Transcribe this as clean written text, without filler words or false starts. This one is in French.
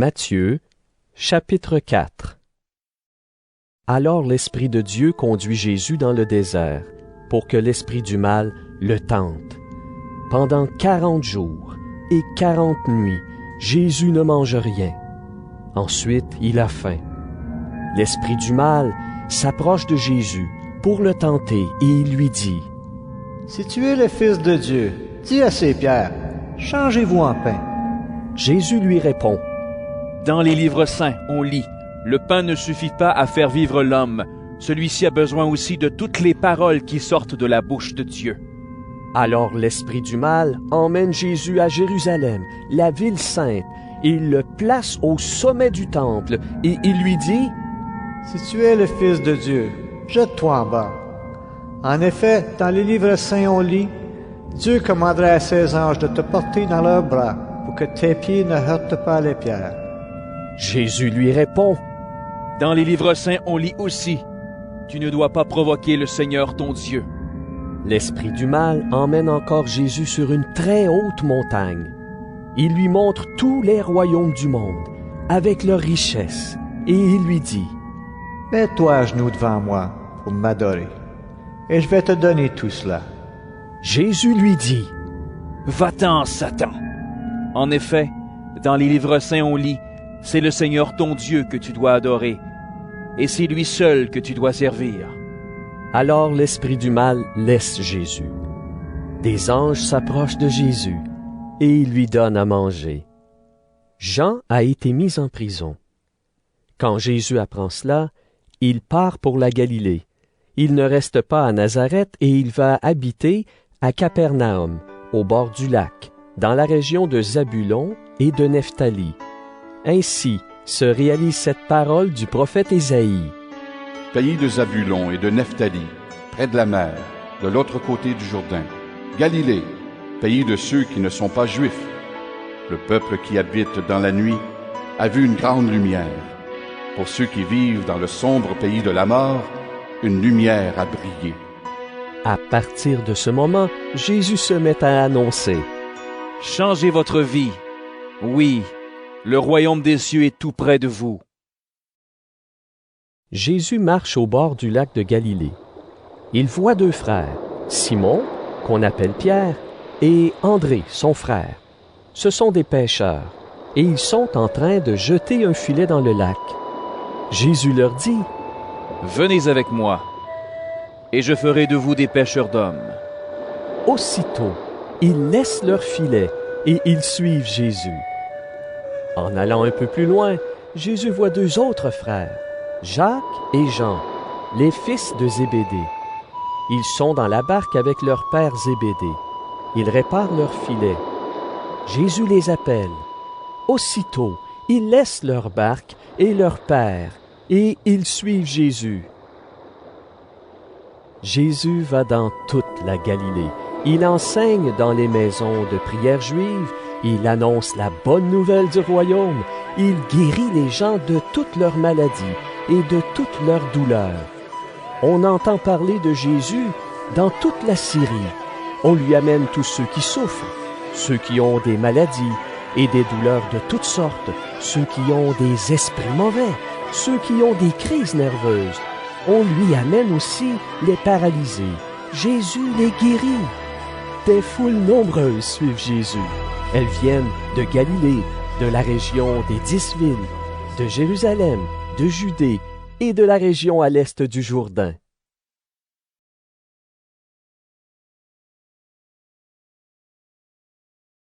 Matthieu, chapitre 4. Alors l'Esprit de Dieu conduit Jésus dans le désert, pour que l'esprit du mal le tente. Pendant 40 jours et 40 nuits, Jésus ne mange rien. Ensuite, il a faim. L'esprit du mal s'approche de Jésus pour le tenter et il lui dit: Si tu es le Fils de Dieu, dis à ces pierres, changez-vous en pain. Jésus lui répond: Dans les livres saints, on lit, le pain ne suffit pas à faire vivre l'homme. Celui-ci a besoin aussi de toutes les paroles qui sortent de la bouche de Dieu. Alors l'esprit du mal emmène Jésus à Jérusalem, la ville sainte, et il le place au sommet du temple, et il lui dit: Si tu es le Fils de Dieu, jette-toi en bas. En effet, dans les livres saints on lit, Dieu commanderait à ses anges de te porter dans leurs bras, pour que tes pieds ne heurtent pas les pierres. Jésus lui répond: Dans les livres saints, on lit aussi, tu ne dois pas provoquer le Seigneur ton Dieu. L'esprit du mal emmène encore Jésus sur une très haute montagne. Il lui montre tous les royaumes du monde, avec leurs richesses, et il lui dit: Mets-toi à genoux devant moi pour m'adorer, et je vais te donner tout cela. Jésus lui dit: Va-t'en, Satan! En effet, dans les livres saints, on lit, c'est le Seigneur ton Dieu que tu dois adorer, et c'est lui seul que tu dois servir. Alors l'esprit du mal laisse Jésus. Des anges s'approchent de Jésus, et ils lui donnent à manger. Jean a été mis en prison. Quand Jésus apprend cela, il part pour la Galilée. Il ne reste pas à Nazareth et il va habiter à Capernaum, au bord du lac, dans la région de Zabulon et de Nephtali. Ainsi se réalise cette parole du prophète Ésaïe. Pays de Zabulon et de Nephtali, près de la mer, de l'autre côté du Jourdain. Galilée, pays de ceux qui ne sont pas juifs. Le peuple qui habite dans la nuit a vu une grande lumière. Pour ceux qui vivent dans le sombre pays de la mort, une lumière a brillé. À partir de ce moment, Jésus se met à annoncer: Changez votre vie. Oui, le royaume des cieux est tout près de vous. Jésus marche au bord du lac de Galilée. Il voit deux frères, Simon, qu'on appelle Pierre, et André, son frère. Ce sont des pêcheurs, et ils sont en train de jeter un filet dans le lac. Jésus leur dit: Venez avec moi, et je ferai de vous des pêcheurs d'hommes. Aussitôt, ils laissent leur filet, et ils suivent Jésus. En allant un peu plus loin, Jésus voit deux autres frères, Jacques et Jean, les fils de Zébédée. Ils sont dans la barque avec leur père Zébédée. Ils réparent leur filet. Jésus les appelle. Aussitôt, ils laissent leur barque et leur père, et ils suivent Jésus. Jésus va dans toute la Galilée. Il enseigne dans les maisons de prière juives. Il annonce la bonne nouvelle du royaume. Il guérit les gens de toutes leurs maladies et de toutes leurs douleurs. On entend parler de Jésus dans toute la Syrie. On lui amène tous ceux qui souffrent, ceux qui ont des maladies et des douleurs de toutes sortes, ceux qui ont des esprits mauvais, ceux qui ont des crises nerveuses. On lui amène aussi les paralysés. Jésus les guérit. Des foules nombreuses suivent Jésus. Elles viennent de Galilée, de la région des 10 villes, de Jérusalem, de Judée et de la région à l'est du Jourdain.